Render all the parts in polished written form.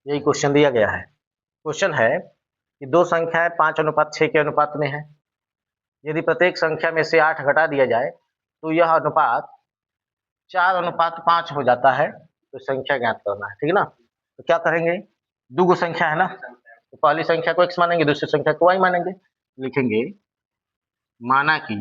यही क्वेश्चन दिया गया है। क्वेश्चन है कि दो संख्याएं 5:6 के अनुपात में है। यदि प्रत्येक संख्या में से 8 घटा दिया जाए तो यह अनुपात 4:5 हो जाता है। तो संख्या ज्ञात करना है, ठीक है ना। तो क्या करेंगे, दो संख्या है ना, तो पहली संख्या को x मानेंगे, दूसरी संख्या को y मानेंगे। लिखेंगे माना कि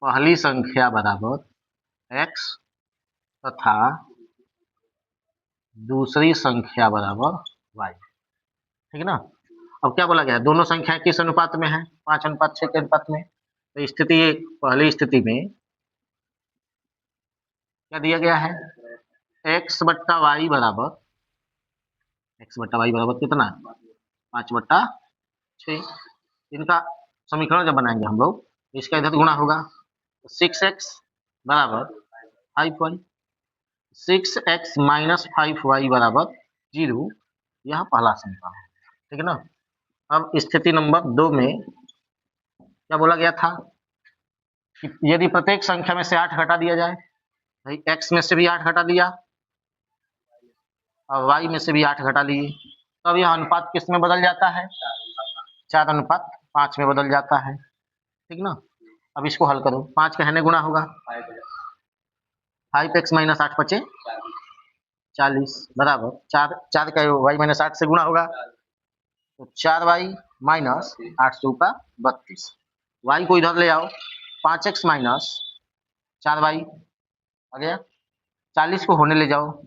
पहली संख्या बराबर x तथा दूसरी संख्या बराबर y, ठीक है ना। अब क्या बोला गया, दोनों संख्या किस अनुपात में है, 5:6 के अनुपात में। तो स्थिति पहली स्थिति में क्या दिया गया है, x/y बराबर कितना, 5/6। इनका समीकरण जब बनाएंगे हम लोग, इसका इधर गुणा होगा, 6x बराबर 5y, 6x माइनस 5y बराबर 0। यह पहला समीकरण है, ठीक है ना। अब स्थिति नंबर 2 में क्या बोला गया था कि यदि प्रत्येक संख्या में से 8 घटा दिया जाए, भाई x में से भी 8 घटा दिया और y में से भी 8 घटा लिए, तब यह अनुपात किस में बदल जाता है, 4:5 में बदल जाता है, ठीक ना। अब इसको हल करो, 5 का है गुणा होगा, 5x माइनस 8 × 40 बराबर 4 का y माइनस 8 से गुणा होगा तो 4y माइनस 8 से ऊपर 32। y को इधर ले आओ, 5x माइनस 4y आ गया, 40 को होने ले जाओ,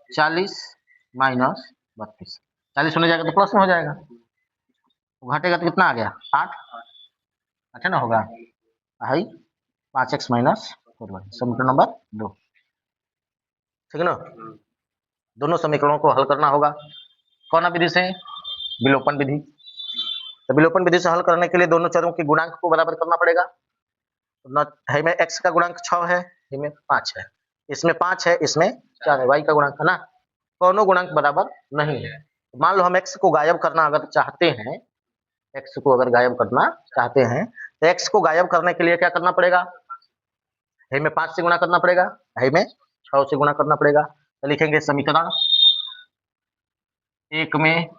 40 माइनस 32, 40 होने जाएगा तो प्लस में हो जाएगा, घटेगा तो कितना आ गया, 8 ना होगा, हाई 5x माइनस 4y, समीकरण नंबर 2, ठीक है ना। दोनों समीकरणों को हल करना होगा, कौन विधि से, विलोपन विधि। तो विलोपन विधि से हल करने के लिए दोनों चरों के गुणांक को बराबर करना पड़ेगा। है में x का गुणांक 6 है, में 5 है, इसमें 5 है, इसमें 4 है, y का गुणांक है ना, दोनों गुणांक बराबर नहीं है। मान लो हम x को गायब करना अगर चाहते हैं, x को अगर गायब करना चाहते हैं तो x को गायब करने के लिए क्या करना पड़ेगा, है में 5 से गुणा करना पड़ेगा, है में 6 से गुणा करना पड़ेगा। तो लिखेंगे समीकरण 1 में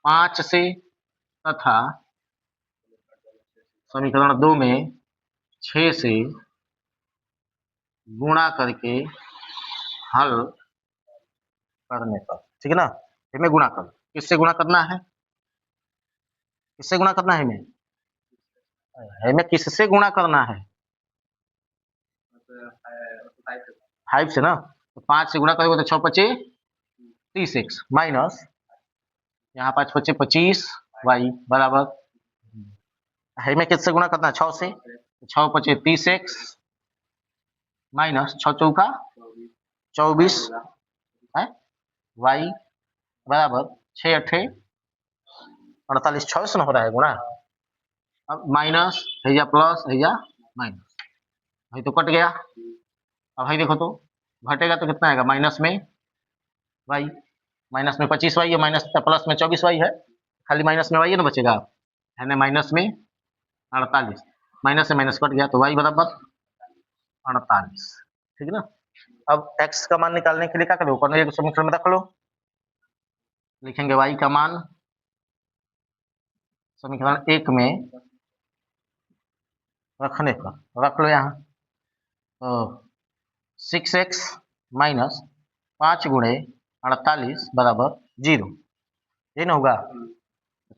5 से तथा समीकरण 2 में 6 से गुणा करके हल करने पर, ठीक है ना। इनमें गुणा कर, किससे गुणा करना है, किससे गुणा करना है, में किससे गुणा करना है, 5 से ना। तो 5 से गुणा करोगे तो 6×5 = 30x माइनस यहाँ 5×5 = 25y बराबर, है में किससे गुणा करना है, 6 से, 6×5 = 30x माइनस 6×4 = 24 है, y बराबर 6×8 = 48, 6 से ना हो रहा है गुणा। अब माइनस है या प्लस है या माइनस, भाई तो कट गया। अब भाई देखो तो घटेगा तो कितना आएगा, माइनस में y, माइनस में 25y है, माइनस प्लस में 24y है, खाली माइनस में y है ना बचेगा, है ना, माइनस में 48, माइनस से माइनस कट गया तो y बराबर 48, ठीक है ना। अब x का मान निकालने के लिए क्या करो, एक समीकरण में रख लो, लिखेंगे y का मान समीकरण 1 में रखने पर रख लो यहाँ, तो 6x माइनस 5×48 बराबर 0, ये ना होगा,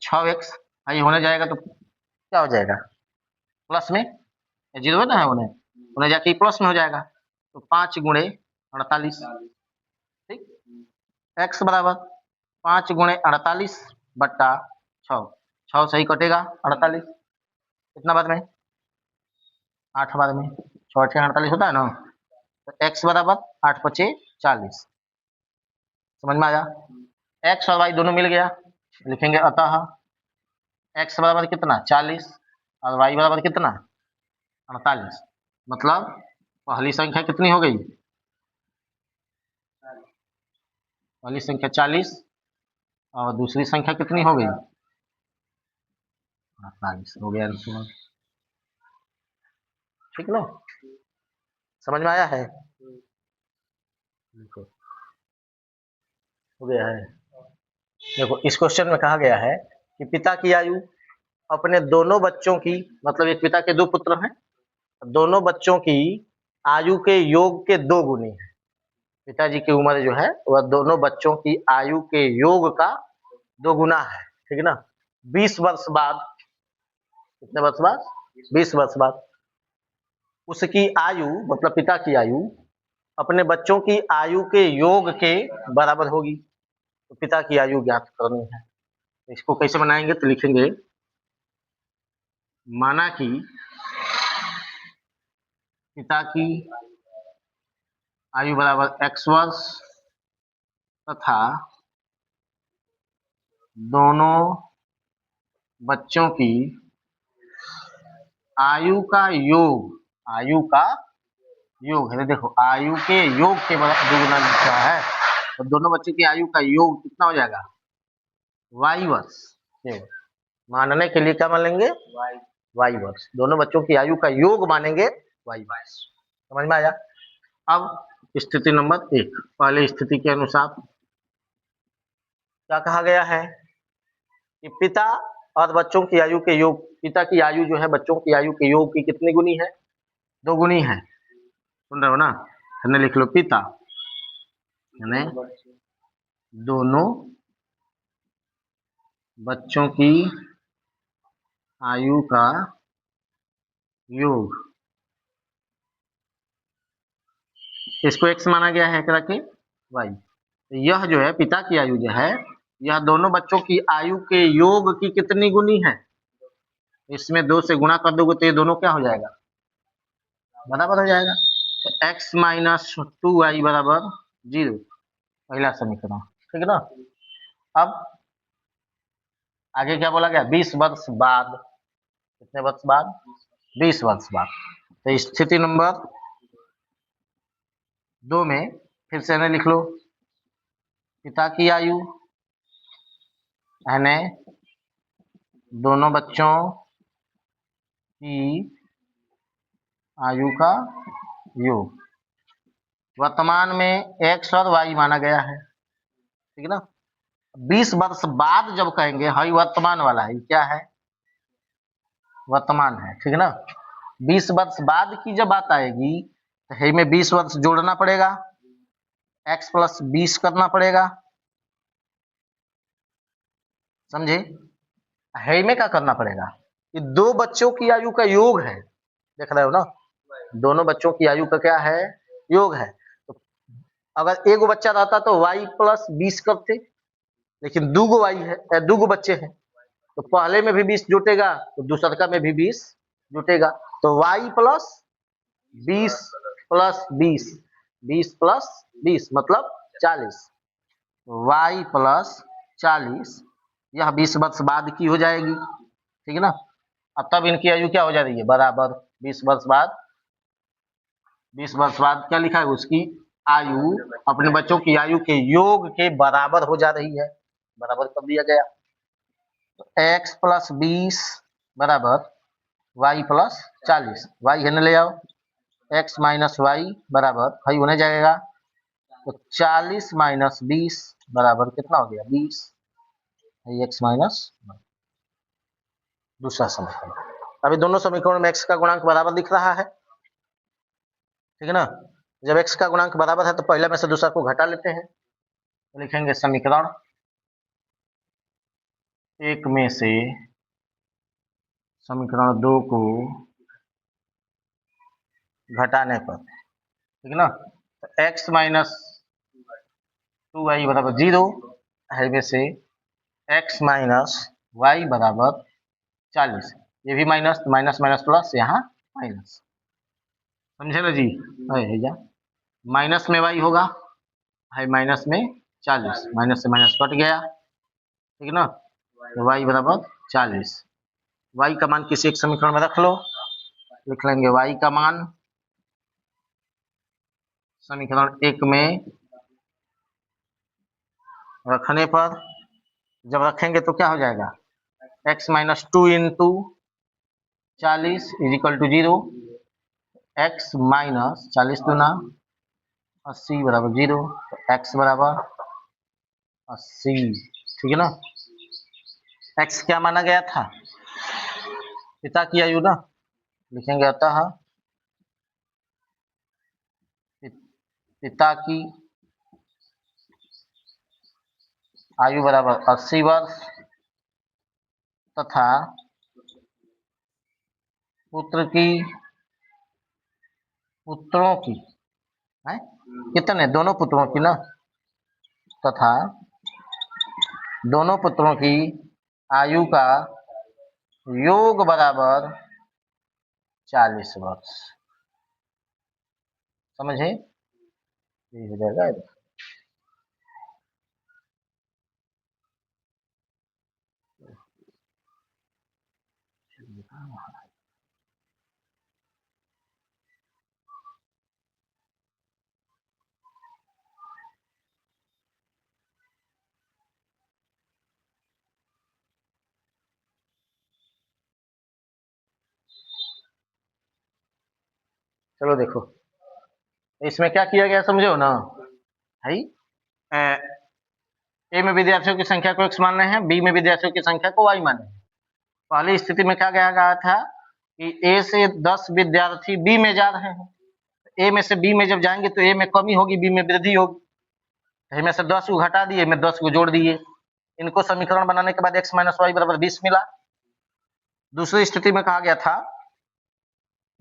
6x ये होने जाएगा तो क्या हो जाएगा, प्लस में, 0 है ना, होने जाके प्लस में हो जाएगा, तो 5×48, ठीक, x बराबर 5×48/6, 6 सही कटेगा 48, कितना बाद में, 8 बाद में, 6×8 = 48 होता है ना, तो x बराबर 8×5 = 40, समझ में आया। x और y दोनों मिल गया, लिखेंगे अतः x बराबर कितना 40 और y बराबर कितना 48, मतलब पहली संख्या कितनी हो गई, पहली संख्या 40 और दूसरी संख्या कितनी हो गई 48 हो गया, ठीक ना, समझ में आया है। हो गया है। देखो इस क्वेश्चन में कहा गया है कि पिता की आयु अपने दोनों बच्चों की, मतलब एक पिता के दो पुत्र हैं, दोनों बच्चों की आयु के योग के 2 गुनी है। पिताजी की उम्र जो है वह दोनों बच्चों की आयु के योग का 2 गुना है, ठीक है ना। 20 वर्ष बाद, कितने वर्ष बाद? 20 वर्ष बाद उसकी आयु, मतलब पिता की आयु अपने बच्चों की आयु के योग के बराबर होगी। तो पिता की आयु ज्ञात करनी है। इसको कैसे बनाएंगे? तो लिखेंगे माना कि पिता की आयु बराबर x वर्ष तथा दोनों बच्चों की आयु का योग है। देखो आयु के योग के दुगुना लिखा है, तो दोनों बच्चों की आयु का योग कितना हो जाएगा? y वर्ष। मानने के लिए क्या मान लेंगे? y वर्ष। दोनों बच्चों की आयु का योग मानेंगे y वर्ष। समझ में आया? अब स्थिति नंबर 1, पहले स्थिति के अनुसार क्या कहा गया है कि पिता और बच्चों की आयु के योग, पिता की आयु जो है बच्चों की आयु के योग की कितनी गुनी है? 2 गुनी है। सुन रहे हो ना? हमने लिख लो पिता यानी दोनों बच्चों की आयु का योग, इसको x माना गया है, करा के y। तो यह जो है पिता की आयु जो है, यह दोनों बच्चों की आयु के योग की कितनी गुनी है? इसमें 2 से गुणा कर दोगे तो ये दोनों क्या हो जाएगा? बराबर हो जाएगा। तो x माइनस 2y बराबर 0, पहला समीकरण, ठीक है ना। अब आगे क्या बोला गया? 20 वर्ष बाद। कितने वर्ष बाद? 20 वर्ष बाद। तो स्थिति नंबर 2 में फिर से लिख लो पिता की आयु यानी दोनों बच्चों की आयु का योग, वर्तमान में x और y माना गया है, ठीक है ना। 20 वर्ष बाद जब कहेंगे, हाई वर्तमान वाला है, क्या है? वर्तमान है, ठीक है ना। 20 वर्ष बाद की जब बात आएगी तो है में 20 वर्ष जोड़ना पड़ेगा, x प्लस 20 करना पड़ेगा, समझे। है में क्या करना पड़ेगा? ये दो बच्चों की आयु का योग है, देख रहे हो ना। दोनों बच्चों की आयु का क्या है? योग है। तो अगर एक बच्चा रहता तो y प्लस 20 करते, लेकिन दूगो y है, दूगो बच्चे हैं, तो पहले में भी 20 जुटेगा तो दूसरका में भी 20 जुटेगा। तो y प्लस 20 प्लस 20, 20 प्लस 20 मतलब 40, y प्लस 40, यह 20 वर्ष बाद की हो जाएगी, ठीक है ना। अब तब इनकी आयु क्या हो जा रही है? बराबर 20 वर्ष बाद। 20 वर्ष बाद क्या लिखा है? उसकी आयु अपने बच्चों की आयु के योग के बराबर हो जा रही है, बराबर कर दिया गया। तो x प्लस 20 बराबर y प्लस 40, y है ना, ले आओ, x माइनस वाई बराबर भाई होने जाएगा। तो 40 माइनस 20 बराबर कितना हो गया? 20, x माइनस, दूसरा समीकरण। अभी दोनों समीकरणों में x का गुणांक बराबर दिख रहा है, ठीक है ना। जब x का गुणांक बराबर है तो पहला में से दूसरा को घटा लेते हैं, तो लिखेंगे समीकरण 1 में से समीकरण 2 को घटाने पर, ठीक है ना। तो x माइनस 2y बराबर 0 है में से x माइनस वाई बराबर 40, ये भी माइनस, माइनस माइनस प्लस, यहाँ माइनस, समझे ना जी। है जा माइनस में y होगा, है माइनस में 40, माइनस से माइनस कट गया, ठीक है ना। तो y बराबर 40, y का मान किसी एक समीकरण में रख लो, लिख लेंगे y का मान समीकरण 1 में रखने पर, जब रखेंगे तो क्या हो जाएगा? x minus 2 into 40 is equal to 0, x minus 40 दूना 80 बराबर 0, तो x बराबर 80, ठीक है ना। x क्या माना गया था, पिता की आयु ना, लिखेंगे अतः पिता की आयु बराबर 80 वर्ष तथा पुत्रों की है कितने, दोनों पुत्रों की ना, तथा दोनों पुत्रों की आयु का योग बराबर 40 वर्ष। समझे, यही हो जाएगा। चलो देखो, इसमें क्या किया गया समझो ना भाई। ए में विद्यार्थियों की संख्या को x मान रहे हैं, बी में विद्यार्थियों की संख्या को y मान रहे हैं। पहली स्थिति में क्या कहा गया था कि ए से 10 विद्यार्थी बी में जा रहे हैं, ए में से बी में जब जाएंगे तो ए में कमी होगी, बी में वृद्धि होगी। में से 10 को घटा दिए, में 10 को जोड़ दिए। इनको समीकरण बनाने के बाद x माइनस वाई बराबर 20 मिला। दूसरी स्थिति में कहा गया था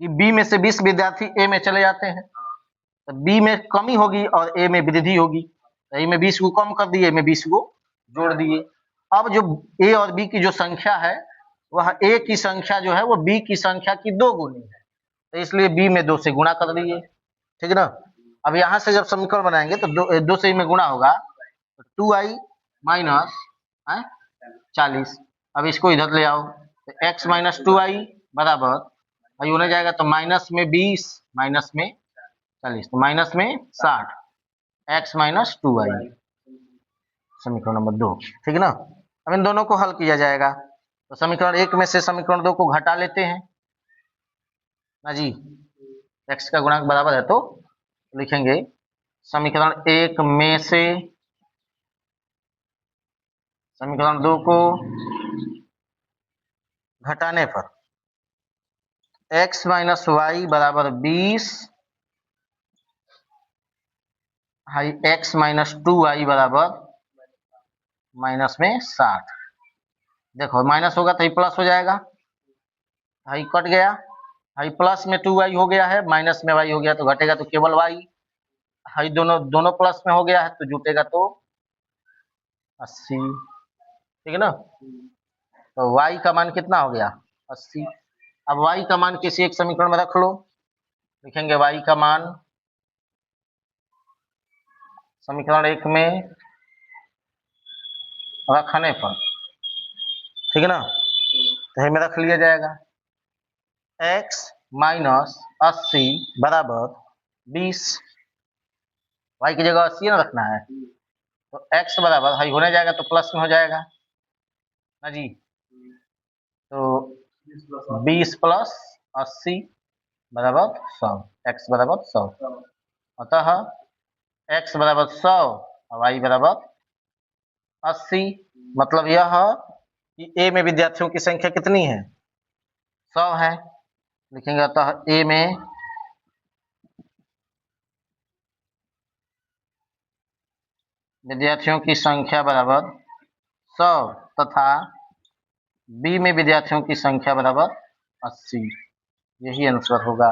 कि बी में से 20 विद्यार्थी ए में चले जाते हैं, तो बी में कमी होगी और ए में वृद्धि होगी। तो ए में 20 को कम कर दिए, ए में 20 को जोड़ दिए। अब जो ए और बी की जो संख्या है, वह ए की संख्या जो है वो बी की संख्या की 2 गुनी है, तो इसलिए बी में 2 से गुणा कर दिए, ठीक है ना। अब यहाँ से जब समीकरण बनाएंगे तो 2 से में गुणा होगा, तो 2i माइनस 40। अब इसको इधर ले आओ, तो x माइनस 2i बराबर भाई होने जाएगा, तो माइनस में 20 माइनस में 40, तो माइनस में 60, x माइनस 2i, समीकरण नंबर 2, ठीक है ना। अब इन दोनों को हल किया जाएगा, तो समीकरण 1 में से समीकरण 2 को घटा लेते हैं ना जी। x का गुणांक बराबर है तो लिखेंगे समीकरण 1 में से समीकरण 2 को घटाने पर x माइनस वाई बराबर 20, हाई x माइनस 2i बराबर माइनस में 60। देखो माइनस होगा तो ही प्लस हो जाएगा, हाई कट गया, हाई प्लस में 2i हो गया है, माइनस में y हो गया तो घटेगा तो केवल y, हाई दोनों प्लस में हो गया है तो जुटेगा तो 80, ठीक है ना। तो y का मान कितना हो गया 80। अब y का मान किसी एक समीकरण में रख लो, लिखेंगे y का मान समीकरण 1 में रखने पर, ठीक है ना, तो में रख लिया जाएगा x माइनस 80 बराबर 20, y की जगह 80 ना रखना है, तो x बराबर हाई होने जाएगा तो प्लस में हो जाएगा ना जी, तो 20 प्लस 80 बराबर 100, x बराबर 100। अतः x बराबर 100 और y बराबर 80। मतलब यह कि ए में विद्यार्थियों की संख्या कितनी है 100 है, लिखेंगे अतः ए में विद्यार्थियों की संख्या बराबर 100 तथा बी में विद्यार्थियों की संख्या बराबर 80, यही आंसर होगा।